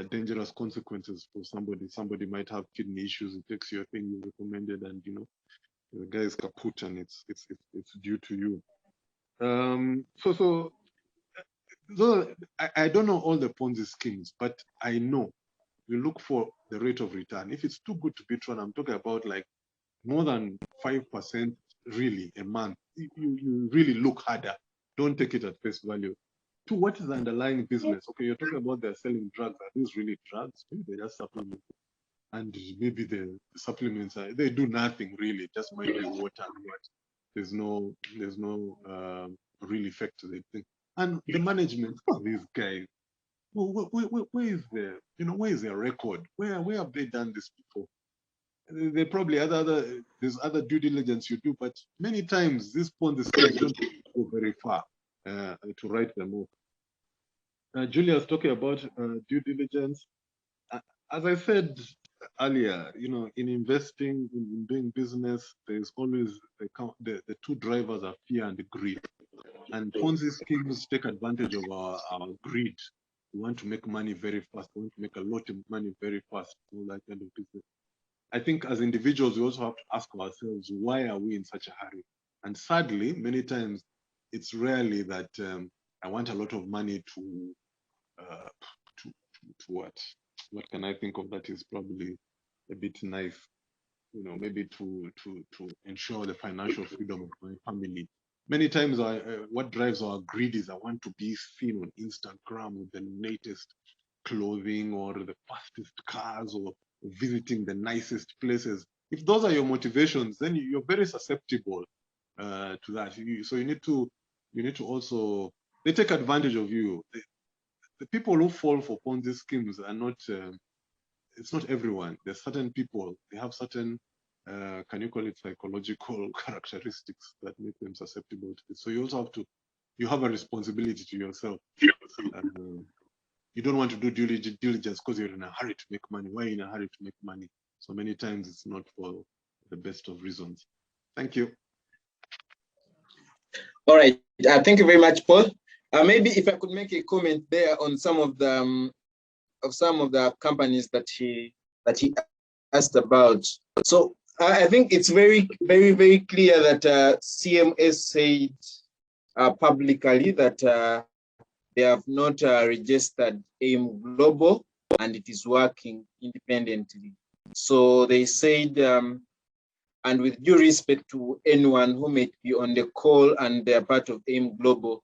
dangerous consequences for somebody. Somebody might have kidney issues. It takes your thing you recommended, and you know the guy is kaput, and it's due to you. So I don't know all the Ponzi schemes, but I know you look for the rate of return. If it's too good to be true, I'm talking about like more than 5% really a month. You really look harder. Don't take it at face value. To what is the underlying business? Okay, you're talking about they're selling drugs. Are these really drugs? Maybe they're just supplements. And maybe the supplements they do nothing really. Just might be water and what. There's no real effect to the thing. And the management of these guys, where is their record? Where have they done this before? There probably there's other due diligence you do, but many times these Ponzi schemes don't go very far to write them off. Julia was talking about due diligence. As I said earlier, you know, in investing, in doing business, there's always the two drivers are fear and greed. And Ponzi schemes take advantage of our greed. We want to make money very fast. We want to make a lot of money very fast. All that kind of business. I think as individuals, we also have to ask ourselves, why are we in such a hurry? And sadly, many times, it's rarely that I want a lot of money to what? What can I think of that is probably a bit nice? You know, maybe to ensure the financial freedom of my family. Many times, what drives our greed is I want to be seen on Instagram with the latest clothing or the fastest cars or visiting the nicest places. If those are your motivations, then you're very susceptible to that. So you need to also, they take advantage of you. The people who fall for Ponzi schemes are not. It's not everyone. There's certain people. They have certain. Can you call it psychological characteristics that make them susceptible to this? So you also have to. You have a responsibility to yourself. You don't want to do diligence because you're in a hurry to make money. Why are you in a hurry to make money? So many times it's not for the best of reasons. Thank you. All right. Thank you very much, Paul. Maybe if I could make a comment there on some of the companies that he asked about. So I think it's very, very, very clear that CMS said publicly that they have not registered AIM Global and it is working independently. So they said, and with due respect to anyone who may be on the call and they're part of AIM Global,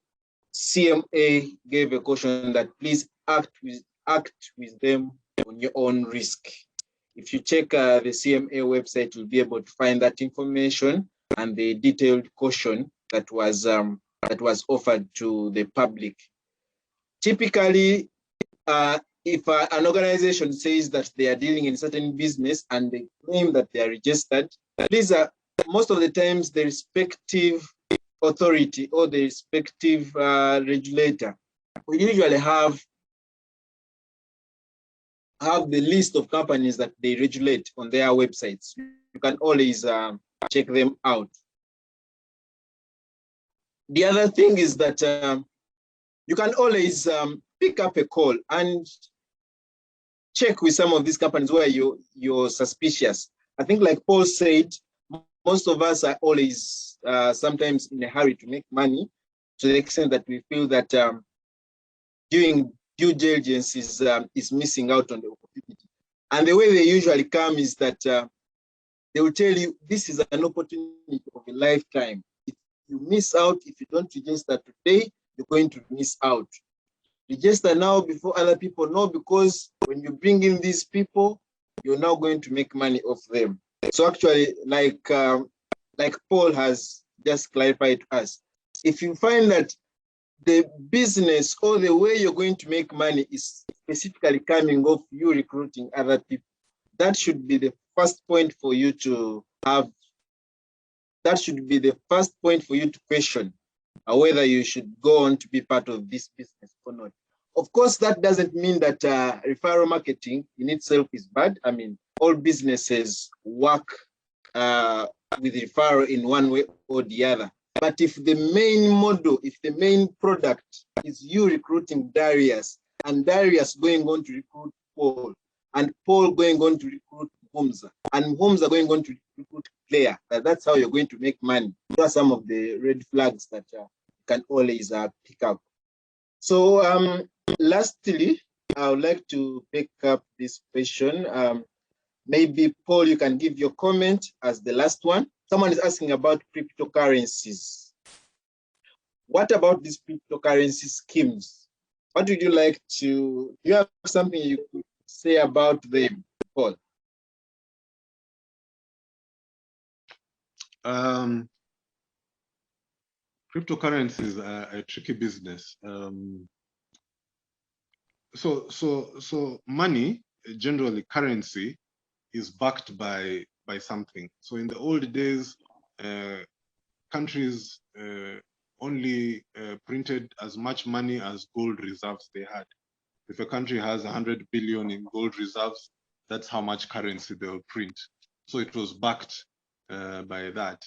CMA gave a caution that please act with them on your own risk. If you check the CMA website, you'll be able to find that information and the detailed caution that was offered to the public. Typically, if an organization says that they are dealing in certain business and they claim that they are registered, these are most of the times the respective authority or the respective regulator. We usually have the list of companies that they regulate on their websites. You can always check them out. The other thing is that you can always pick up a call and check with some of these companies where you're suspicious. I think like Paul said, most of us are always sometimes in a hurry to make money to the extent that we feel that doing due diligence is missing out on the opportunity. And the way they usually come is that they will tell you, this is an opportunity of a lifetime. If you miss out, if you don't register today, you're going to miss out. Register now before other people know, because when you bring in these people, you're now going to make money off them. So actually, like Paul has just clarified to us, if you find that the business or the way you're going to make money is specifically coming off you recruiting other people, that should be the first point for you to have. That should be the first point for you to question whether you should go on to be part of this business or not. Of course, that doesn't mean that referral marketing in itself is bad. I mean, all businesses work with referral in one way or the other. But if the main model, if the main product is you recruiting Darius, and Darius going on to recruit Paul, and Paul going on to recruit Humza, and Humza going on to recruit Claire, that's how you're going to make money. Those are some of the red flags that you can always pick up. So lastly, I would like to pick up this question. Maybe Paul, you can give your comment as the last one. Someone is asking about cryptocurrencies. What about these cryptocurrency schemes? What would you like to, do you have something you could say about them, Paul? Cryptocurrencies are a tricky business. So money, generally currency, is backed by something. So in the old days, countries only printed as much money as gold reserves they had. If a country has 100 billion in gold reserves, that's how much currency they'll print. So it was backed by that.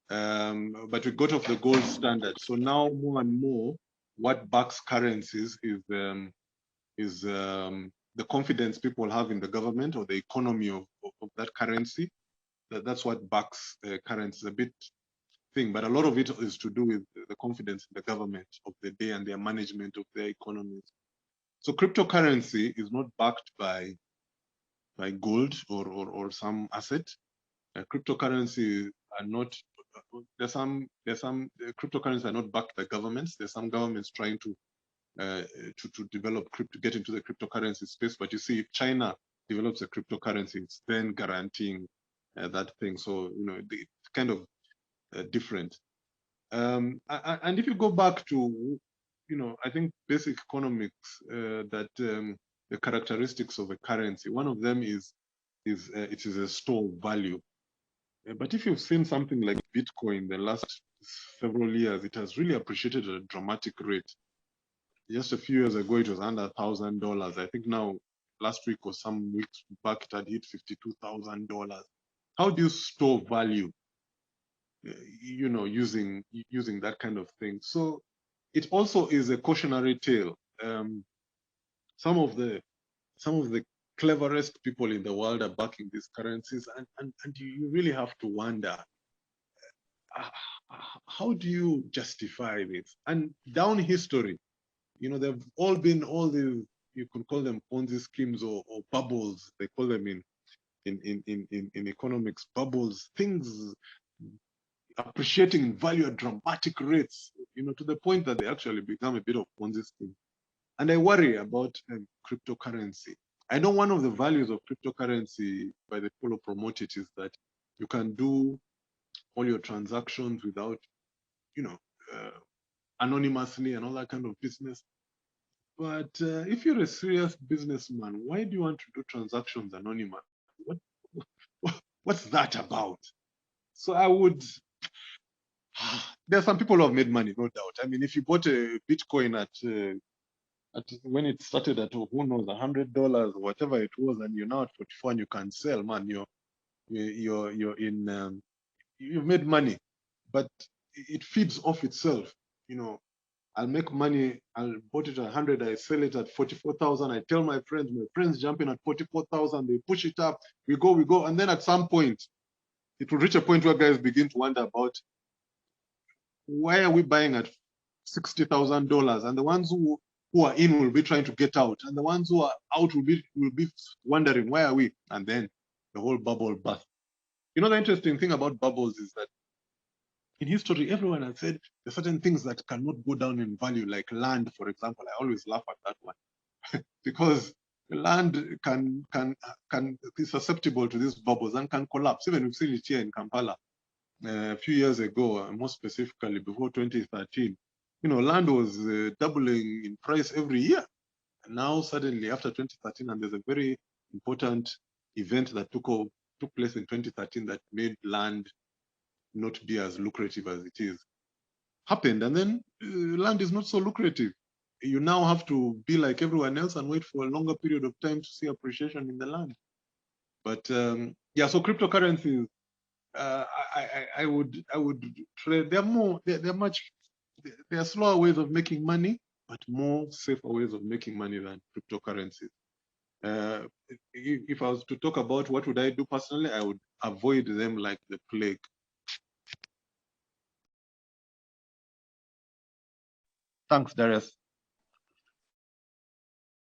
But we got off the gold standard. So now more and more, what backs currencies is the confidence people have in the government or the economy of that currency. That's what backs currency, a bit thing, but a lot of it is to do with the confidence in the government of the day and their management of their economies. So cryptocurrency is not backed by gold or some asset. Cryptocurrency are not. There's some cryptocurrencies are not backed by governments. There's some governments trying to develop crypto, get into the cryptocurrency space. But you see, if China develops a cryptocurrency, it's then guaranteeing that thing. So it's kind of different. And if you go back to, I think basic economics, that the characteristics of a currency, one of them is it is a store of value. But if you've seen something like Bitcoin the last several years, it has really appreciated at a dramatic rate. Just a few years ago, it was under $1,000. I think now, last week or some weeks back, it had hit $52,000. How do you store value? Using that kind of thing. So it also is a cautionary tale. Some of the cleverest people in the world are backing these currencies, and you really have to wonder, how do you justify this? And down history, they've all been all these, you could call them Ponzi schemes or bubbles. They call them in economics, bubbles, things appreciating in value at dramatic rates, to the point that they actually become a bit of Ponzi scheme. And I worry about cryptocurrency. I know one of the values of cryptocurrency by the people who promote it is that you can do all your transactions without, anonymously and all that kind of business. But if you're a serious businessman, why do you want to do transactions anonymous? What's that about? So I would. There are some people who have made money, no doubt. I mean, if you bought a Bitcoin at when it started at, who knows, $100 or whatever it was, and you're now at 44 and you can sell, man, you've made money. But it feeds off itself. I'll make money. I'll bought it at 100. I sell it at 44,000. I tell my friends jump in at 44,000. They push it up. We go, and then at some point, it will reach a point where guys begin to wonder about, why are we buying at $60,000? And the ones who are in will be trying to get out, and the ones who are out will be wondering, why are we? And then the whole bubble burst. The interesting thing about bubbles is that in history, everyone has said there's certain things that cannot go down in value, like land, for example. I always laugh at that one because land can be susceptible to these bubbles and can collapse. Even we've seen it here in Kampala. A few years ago, more specifically before 2013, land was doubling in price every year. And now suddenly after 2013, and there's a very important event that took place in 2013 that made land not be as lucrative as it is, happened. And then land is not so lucrative. You now have to be like everyone else and wait for a longer period of time to see appreciation in the land. But yeah, so cryptocurrencies, I would trade. There are slower ways of making money, but more safer ways of making money than cryptocurrencies. If I was to talk about what would I do personally, I would avoid them like the plague. Thanks, Darius.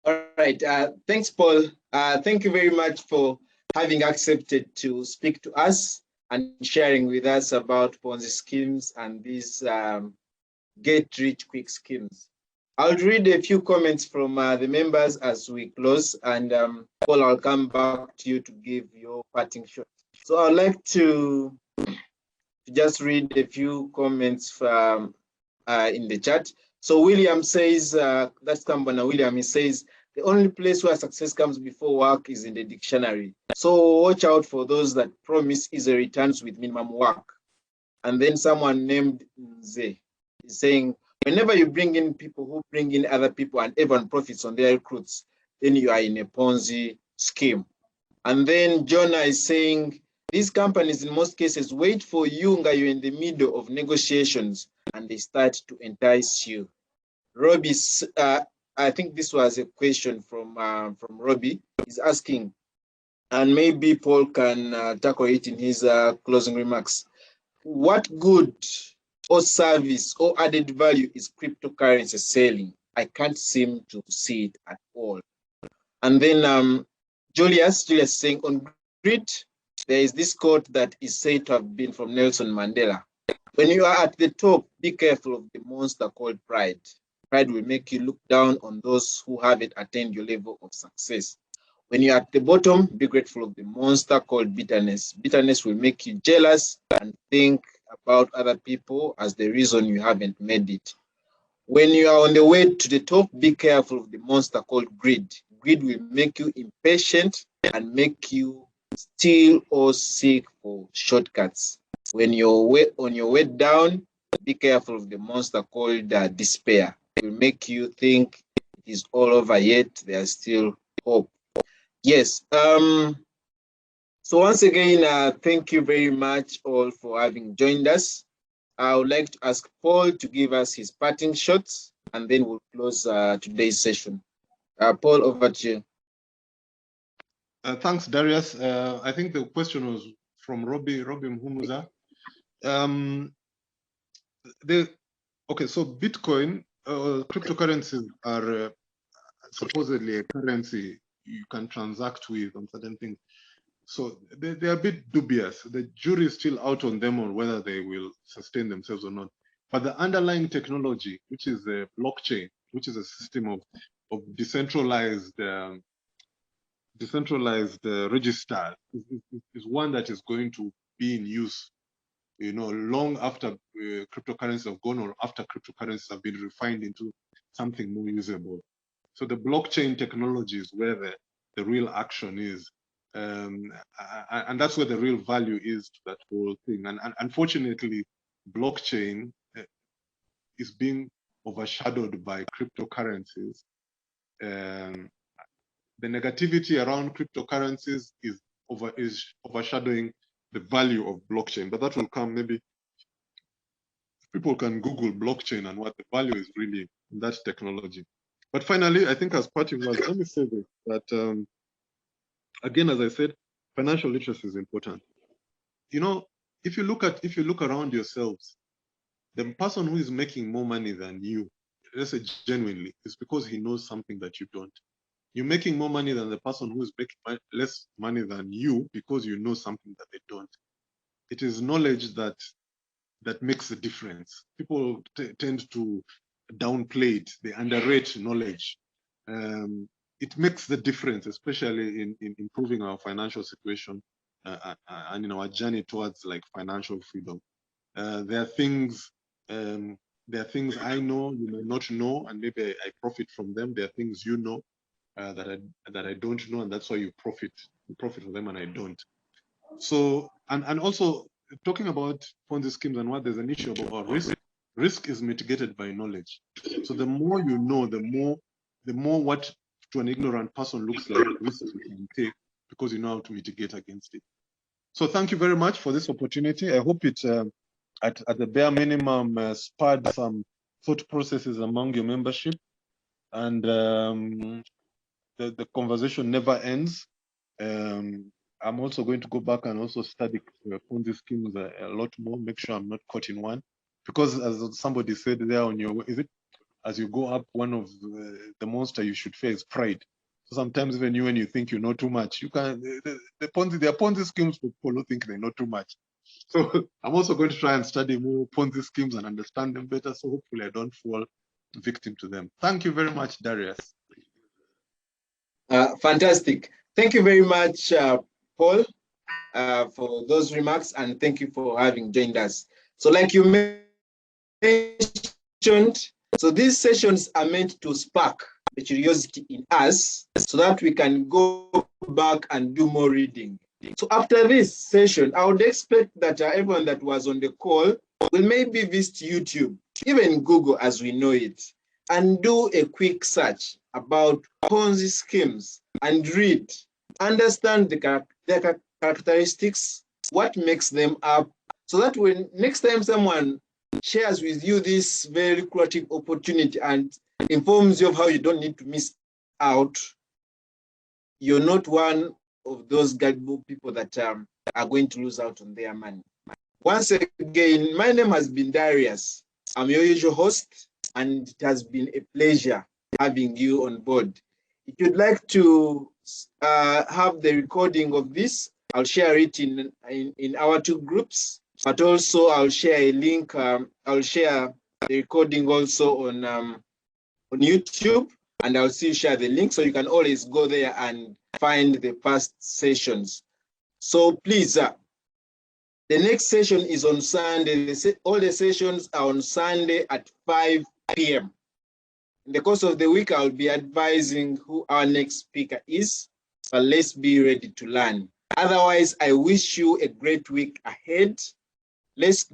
All right. Thanks, Paul. Thank you very much for having accepted to speak to us and sharing with us about Ponzi schemes and these get-rich-quick schemes. I'll read a few comments from the members as we close, and Paul, I'll come back to you to give your parting shot. So I'd like to just read a few comments from in the chat. So William says, that's Kambana William, he says, the only place where success comes before work is in the dictionary. So watch out for those that promise easy returns with minimum work. And then someone named Nze is saying, whenever you bring in people who bring in other people and everyone profits on their recruits, then you are in a Ponzi scheme. And then Jonah is saying, these companies in most cases wait for you when you're in the middle of negotiations and they start to entice you. Robbie I think this was a question from Robbie. He's asking, and maybe Paul can tackle it in his closing remarks. What good or service or added value is cryptocurrency selling? I can't seem to see it at all. And then Julius saying, on grid, there is this quote that is said to have been from Nelson Mandela. When you are at the top, be careful of the monster called pride. Pride will make you look down on those who haven't attained your level of success. When you're at the bottom, be grateful of the monster called bitterness. Bitterness will make you jealous and think about other people as the reason you haven't made it. When you are on the way to the top, be careful of the monster called greed. Greed will make you impatient and make you steal or seek for shortcuts. When you're on your way down, be careful of the monster called despair. It will make you think it is all over, yet there's still hope. Yes. So once again, thank you very much all for having joined us. I would like to ask Paul to give us his parting shots, and then we'll close today's session. Paul, over to you. Thanks, Darius. I think the question was from Robbie Mhumuza. Okay, so Bitcoin, cryptocurrencies are supposedly a currency you can transact with on certain things. So they're a bit dubious. The jury is still out on them on whether they will sustain themselves or not. But the underlying technology, which is the blockchain, which is a system of decentralized register, is one that is going to be in use, long after cryptocurrencies have gone, or after cryptocurrencies have been refined into something more usable. So the blockchain technology is where the real action is. And that's where the real value is to that whole thing. And unfortunately, blockchain is being overshadowed by cryptocurrencies. The negativity around cryptocurrencies is overshadowing the value of blockchain. But that will come, maybe people can Google blockchain and what the value is really in that technology. But finally, I think as parting words, let me say this, that again, as I said, financial literacy is important. If you look around yourselves, the person who is making more money than you, let's say genuinely, is because he knows something that you don't. You're making more money than the person who is making less money than you because you know something that they don't. It is knowledge that makes a difference. People tend to downplay it. They underrate knowledge. It makes the difference, especially in improving our financial situation and in our journey towards like financial freedom. There are things I know you may not know, and maybe I profit from them. There are things you know that I don't know, and that's why you profit from them and I don't. So and also talking about Ponzi schemes and what there's an issue about risk. Risk is mitigated by knowledge. So the more you know, the more what to an ignorant person looks like risk you can take, because you know how to mitigate against it. So thank you very much for this opportunity. I hope it at the bare minimum spurred some thought processes among your membership, and the conversation never ends. I'm also going to go back and also study Ponzi schemes a lot more, make sure I'm not caught in one. Because as somebody said there on your, as you go up, one of the monster you should fear is pride. So sometimes even you, when you think you know too much, you can, there are Ponzi schemes for people who think they know too much. So I'm also going to try and study more Ponzi schemes and understand them better. So hopefully I don't fall victim to them. Thank you very much, Darius. Fantastic. Thank you very much, Paul, for those remarks, and thank you for having joined us. So like you mentioned, so these sessions are meant to spark the curiosity in us so that we can go back and do more reading. So after this session, I would expect that everyone that was on the call will maybe visit YouTube, even Google as we know it, and do a quick search about Ponzi schemes and read, understand their characteristics, what makes them up, so that when next time someone shares with you this very lucrative opportunity and informs you of how you don't need to miss out, you're not one of those gullible people that are going to lose out on their money. Once again, my name has been Darius. I'm your usual host, and it has been a pleasure having you on board. If you'd like to have the recording of this, I'll share it in our two groups, but also I'll share a link. I'll share the recording also on YouTube, and I'll see you share the link, so you can always go there and find the past sessions. So please, the next session is on Sunday. All the sessions are on Sunday at 5 p.m. In the course of the week, I'll be advising who our next speaker is, but let's be ready to learn. Otherwise, I wish you a great week ahead. Let's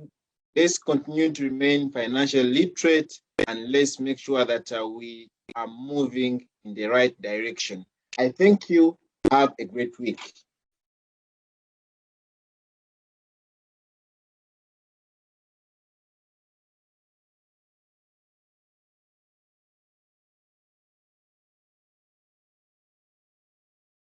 continue to remain financially literate, and let's make sure that we are moving in the right direction. I thank you. Have a great week.